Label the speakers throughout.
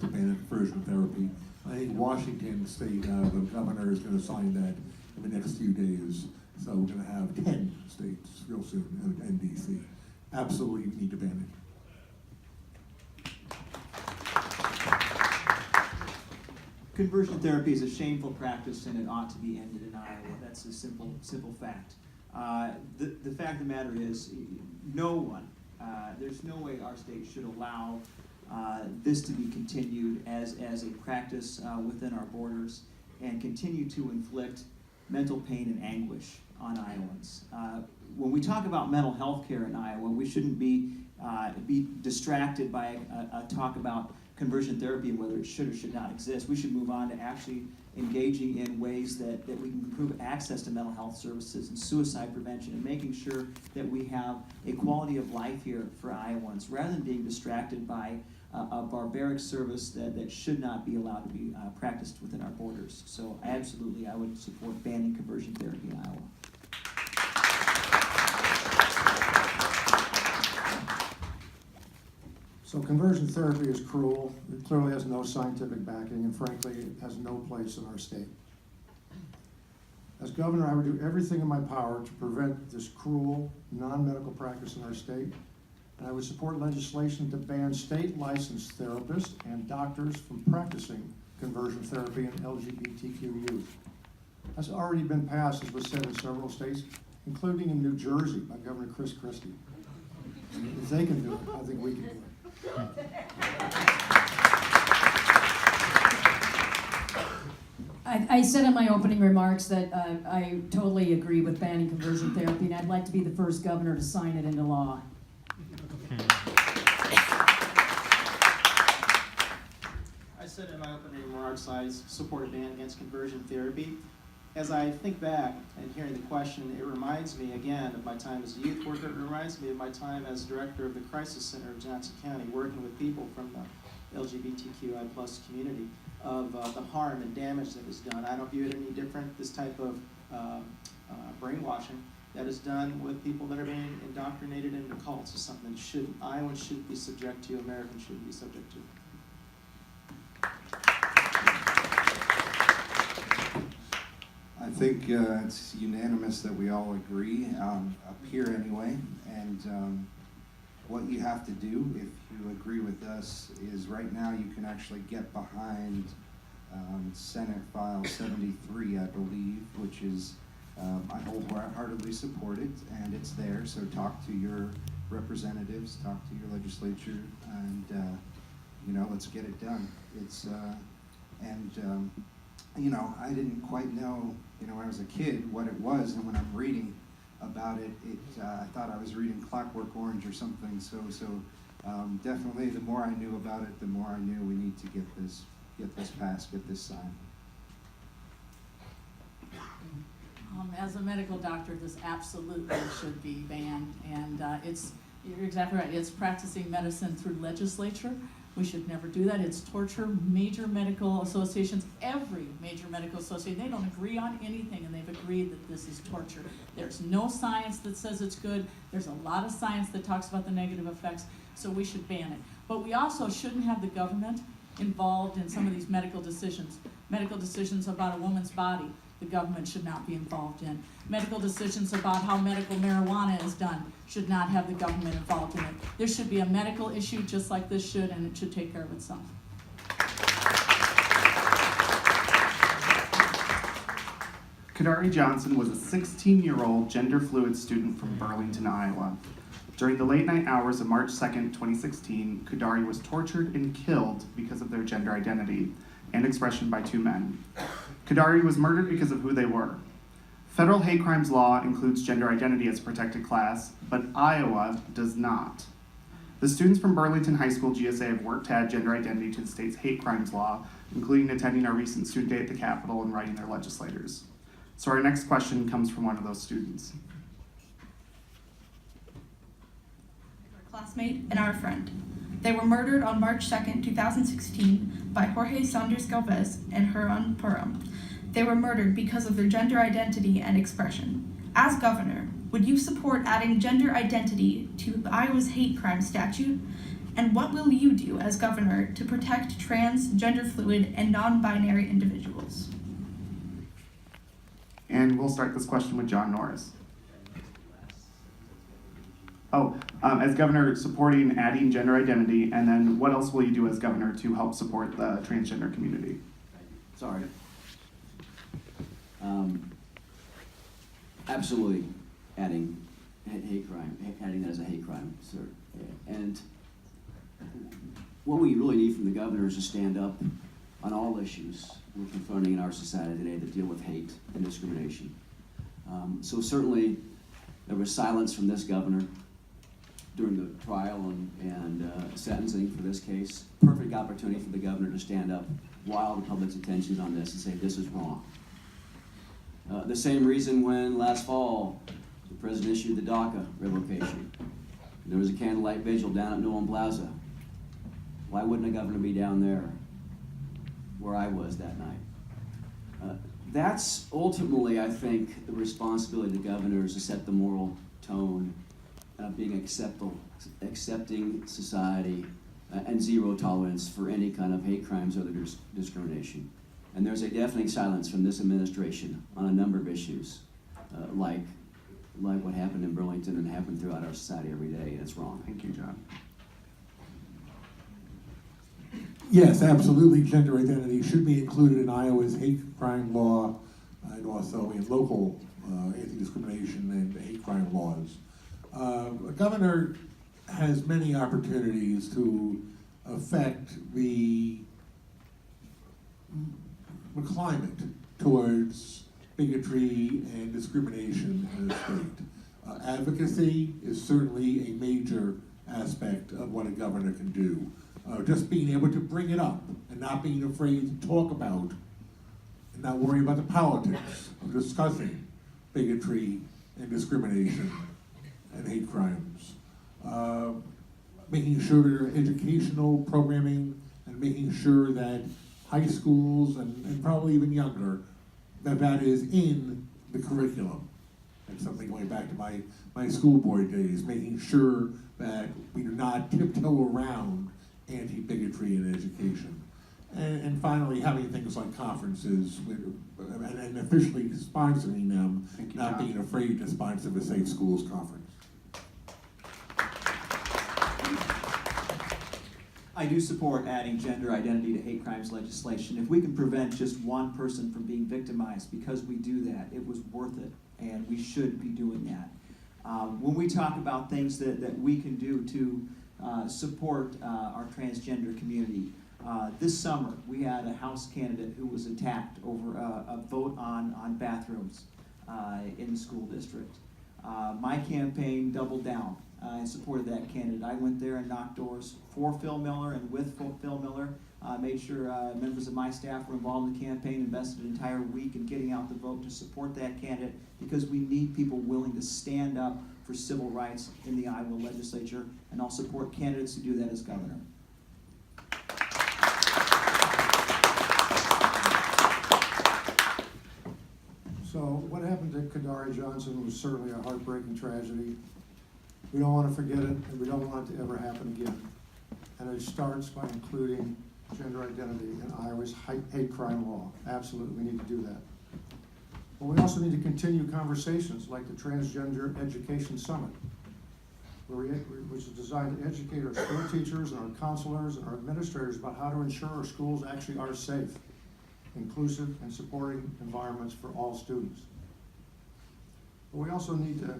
Speaker 1: to ban conversion therapy. I think Washington State, the governor is going to sign that in the next few days. So we're going to have 10 states real soon, and DC. Absolutely need to ban it.
Speaker 2: Conversion therapy is a shameful practice and it ought to be ended in Iowa. That's a simple fact. The fact of the matter is, there's no way our state should allow this to be continued as a practice within our borders and continue to inflict mental pain and anguish on Iowans. When we talk about mental health care in Iowa, we shouldn't be distracted by a talk about conversion therapy and whether it should or should not exist. We should move on to actually engaging in ways that we can improve access to mental health services and suicide prevention and making sure that we have a quality of life here for Iowans rather than being distracted by a barbaric service that should not be allowed to be practiced within our borders. So I would support banning conversion therapy in Iowa.
Speaker 3: So conversion therapy is cruel. It clearly has no scientific backing, and frankly, it has no place in our state. As governor, I would do everything in my power to prevent this cruel, non-medical practice in our state, and I would support legislation to ban state-licensed therapists and doctors from practicing conversion therapy in LGBTQ youth. That's already been passed, as was said, in several states, including in New Jersey by Governor Chris Christie. If they can do it, I think we can do it.
Speaker 4: I said in my opening remarks that I totally agree with banning conversion therapy, and I'd like to be the first governor to sign it into law.
Speaker 2: I said in my opening remarks I support a ban against conversion therapy. As I think back and hearing the question, it reminds me again of my time as a youth worker. It reminds me of my time as director of the Crisis Center of Johnson County, working with people from the LGBTQI+ community, of the harm and damage that is done. I don't view it any different, this type of brainwashing that is done with people that are being indoctrinated into cults is something that Iowans shouldn't be subject to, Americans shouldn't be subject to.
Speaker 5: I think it's unanimous that we all agree, up here anyway, and what you have to do, if you agree with us, is right now you can actually get behind Senate File 73, I believe, which is, I wholeheartedly support it, and it's there, so talk to your representatives, talk to your legislature, and let's get it done. It's, I didn't quite know, when I was a kid, what it was, and when I'm reading about it, I thought I was reading Clockwork Orange or something, so definitely the more I knew about it, the more I knew we need to get this passed, get this signed.
Speaker 6: As a medical doctor, this absolutely should be banned, and you're exactly right, it's practicing medicine through legislature. We should never do that. It's torture. Major medical associations, every major medical association, they don't agree on anything, and they've agreed that this is torture. There's no science that says it's good. There's a lot of science that talks about the negative effects, so we should ban it. But we also shouldn't have the government involved in some of these medical decisions. Medical decisions about a woman's body, the government should not be involved in. Medical decisions about how medical marijuana is done should not have the government involved in it. There should be a medical issue just like this should, and it should take care of itself.
Speaker 7: Kadari Johnson was a 16-year-old gender-fluid student from Burlington, Iowa. During the late-night hours of March 2nd, 2016, Kadari was tortured and killed because of their gender identity and expression by two men. Kadari was murdered because of who they were. Federal hate crimes law includes gender identity as a protected class, but Iowa does not. The students from Burlington High School GSA have worked to add gender identity to the state's hate crimes law, including attending our recent student day at the Capitol and writing their legislators. So our next question comes from one of those students.
Speaker 8: Our classmate and our friend. They were murdered on March 2nd, 2016 by Jorge Saunders Galvez and Huron Purum. They were murdered because of their gender identity and expression. As governor, would you support adding gender identity to Iowa's hate crime statute? And what will you do as governor to protect trans, gender fluid, and non-binary individuals?
Speaker 7: And we'll start this question with John Norris. As governor, supporting adding gender identity, and then what else will you do as governor to help support the transgender community?
Speaker 9: Sorry. Absolutely adding hate crime, adding that as a hate crime, sir. And what we really need from the governor is to stand up on all issues we're confronting in our society today that deal with hate and discrimination. So certainly there was silence from this governor during the trial and sentencing for this case. Perfect opportunity for the governor to stand up while the public's attention is on this and say this is wrong. The same reason when last fall the president issued the DACA revocation. There was a candlelight vigil down at Nolan Plaza. Why wouldn't a governor be down there where I was that night? That's ultimately, I think, the responsibility of the governor is to set the moral tone of being accepting society and zero tolerance for any kind of hate crimes or other discrimination. And there's a deafening silence from this administration on a number of issues, like what happened in Burlington and happened throughout our society every day, and it's wrong.
Speaker 7: Thank you, John.
Speaker 1: Yes, absolutely, gender identity should be included in Iowa's hate crime law and also in local anti-discrimination and hate crime laws. A governor has many opportunities to affect the climate towards bigotry and discrimination in the state. Advocacy is certainly a major aspect of what a governor can do. Just being able to bring it up and not being afraid to talk about and not worry about the politics of discussing bigotry and discrimination and hate crimes. Making sure there are educational programming and making sure that high schools and probably even younger, that is in the curriculum. And something going back to my school board days, making sure that we do not tiptoe around anti-bigotry in education. And finally, having things like conferences and officially sponsoring them,
Speaker 7: Thank you,
Speaker 1: not
Speaker 7: John.
Speaker 1: being afraid to sponsor the Safe Schools Conference.
Speaker 2: I do support adding gender identity to hate crimes legislation. If we can prevent just one person from being victimized because we do that, it was worth it, and we should be doing that. When we talk about things that we can do to support our transgender community, this summer we had a House candidate who was attacked over a vote on bathrooms in the school district. My campaign doubled down in support of that candidate. I went there and knocked doors for Phil Miller and with Phil Miller. Made sure members of my staff were involved in the campaign, invested an entire week in getting out the vote to support that candidate because we need people willing to stand up for civil rights in the Iowa legislature, and I'll support candidates who do that as governor.
Speaker 3: So what happened to Kadari Johnson was certainly a heartbreaking tragedy. We don't want to forget it, and we don't want it to ever happen again. And it starts by including gender identity in Iowa's hate crime law. Absolutely, we need to do that. But we also need to continue conversations like the Transgender Education Summit, which is designed to educate our school teachers and our counselors and our administrators about how to ensure our schools actually are safe, inclusive, and supporting environments for all students. But we also need to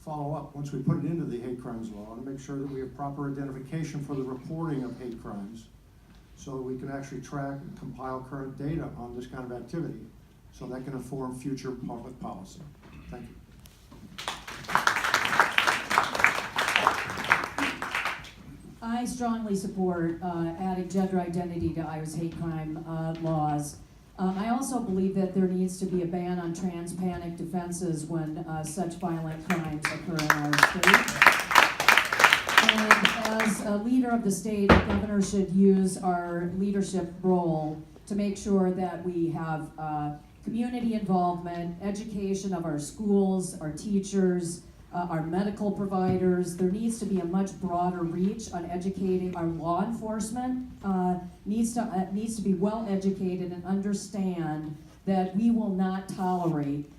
Speaker 3: follow up once we put it into the hate crimes law to make sure that we have proper identification for the reporting of hate crimes so that we can actually track and compile current data on this kind of activity so that can inform future public policy. Thank you.
Speaker 4: I strongly support adding gender identity to Iowa's hate crime laws. I also believe that there needs to be a ban on trans panic defenses when such violent crimes occur in our state. And as a leader of the state, the governor should use our leadership role to make sure that we have community involvement, education of our schools, our teachers, our medical providers. There needs to be a much broader reach on educating our law enforcement. Needs to be well educated and understand that we will not tolerate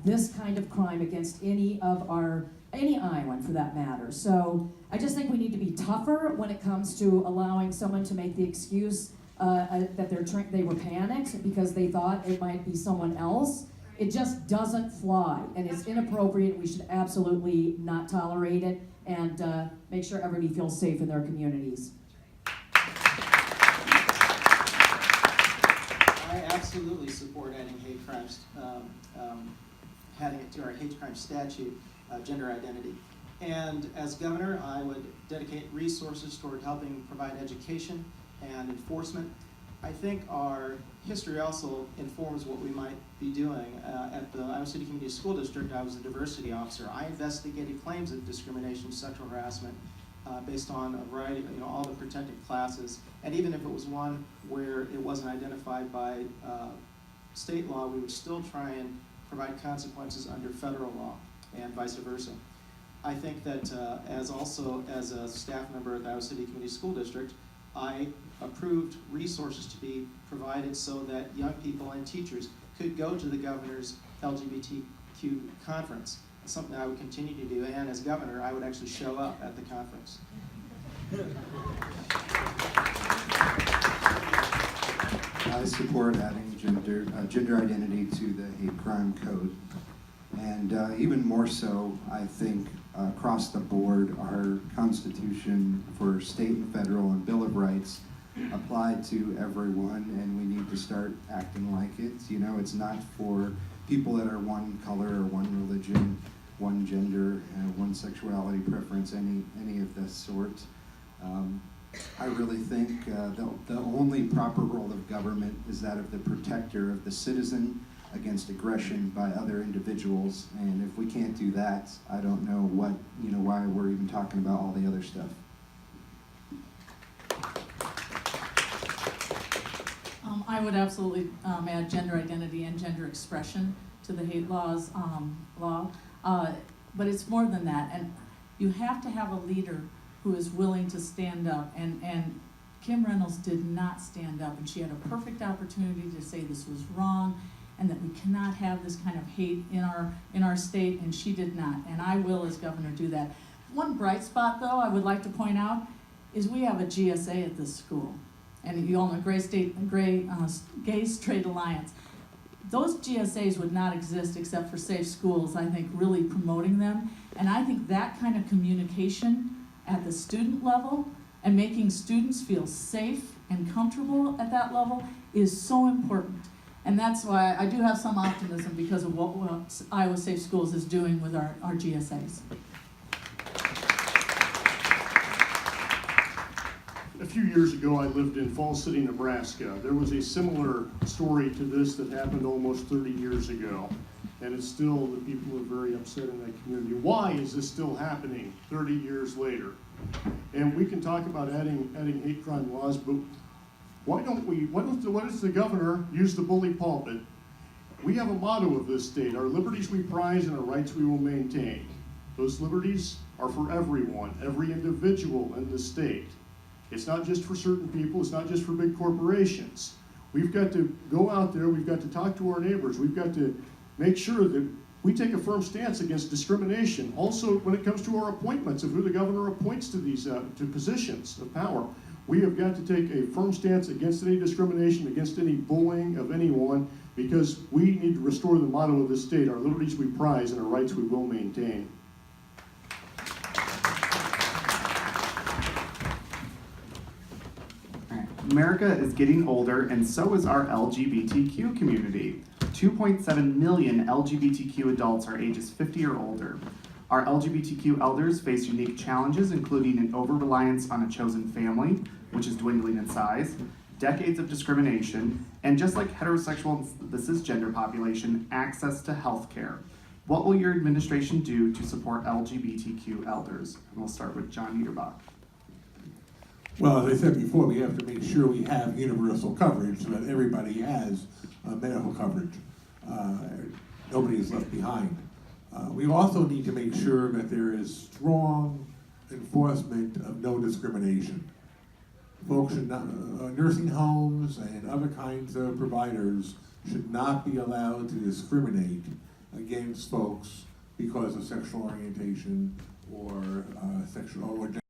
Speaker 4: this kind of crime against any Iowan for that matter. So I just think we need to be tougher when it comes to allowing someone to make the excuse that they were panicked because they thought it might be someone else. It just doesn't fly, and it's inappropriate. We should absolutely not tolerate it and make sure everybody feels safe in their communities.
Speaker 10: I absolutely support adding hate crimes, adding it to our hate crime statute, gender identity. And as governor, I would dedicate resources toward helping provide education and enforcement. I think our history also informs what we might be doing. At the Iowa City Community School District, I was a diversity officer. I investigated claims of discrimination, sexual harassment, based on a variety of, all the protected classes. And even if it was one where it wasn't identified by state law, we would still try and provide consequences under federal law and vice versa. I think that as a staff member at the Iowa City Community School District, I approved resources to be provided so that young people and teachers could go to the governor's LGBTQ conference. It's something I would continue to do, and as governor, I would actually show up at the conference.
Speaker 5: I support adding gender identity to the hate crime code. And even more so, I think across the board, our Constitution for state and federal and Bill of Rights apply to everyone, and we need to start acting like it. It's not for people that are one color or one religion, one gender, one sexuality preference, any of this sort. I really think the only proper role of government is that of the protector of the citizen against aggression by other individuals, and if we can't do that, I don't know why we're even talking about all the other stuff.
Speaker 6: I would absolutely add gender identity and gender expression to the hate laws law, but it's more than that, and you have to have a leader who is willing to stand up, and Kim Reynolds did not stand up, and she had a perfect opportunity to say this was wrong and that we cannot have this kind of hate in our state, and she did not, and I will as governor do that. One bright spot though I would like to point out is we have a GSA at this school, and you all know Gay Straight Alliance. Those GSAs would not exist except for Safe Schools, I think, really promoting them, and I think that kind of communication at the student level and making students feel safe and comfortable at that level is so important. And that's why I do have some optimism because of what Iowa Safe Schools is doing with our GSAs.
Speaker 3: A few years ago, I lived in Falls City, Nebraska. There was a similar story to this that happened almost 30 years ago. And it's still, the people are very upset in that community. Why is this still happening 30 years later? And we can talk about adding hate crime laws, but why does the governor use the bully pulpit? We have a motto of this state: our liberties we prize and our rights we will maintain. Those liberties are for everyone, every individual in the state. It's not just for certain people, it's not just for big corporations. We've got to go out there, we've got to talk to our neighbors, we've got to make sure that we take a firm stance against discrimination. Also, when it comes to our appointments of who the governor appoints to these to positions of power, we have got to take a firm stance against any discrimination, against any bullying of anyone, because we need to restore the motto of this state: our liberties we prize and our rights we will maintain.
Speaker 7: America is getting older, and so is our LGBTQ community. 2.7 million LGBTQ adults are ages 50 or older. Our LGBTQ elders face unique challenges, including an over-reliance on a chosen family, which is dwindling in size, decades of discrimination, and just like heterosexual and the cisgender population, access to health care. What will your administration do to support LGBTQ elders? And we'll start with John Niederbach.
Speaker 1: Well, as I said before, we have to make sure we have universal coverage so that everybody has medical coverage. Nobody is left behind. We also need to make sure that there is strong enforcement of no discrimination. Folks should not, nursing homes and other kinds of providers should not be allowed to discriminate against folks because of sexual orientation or sexual or gender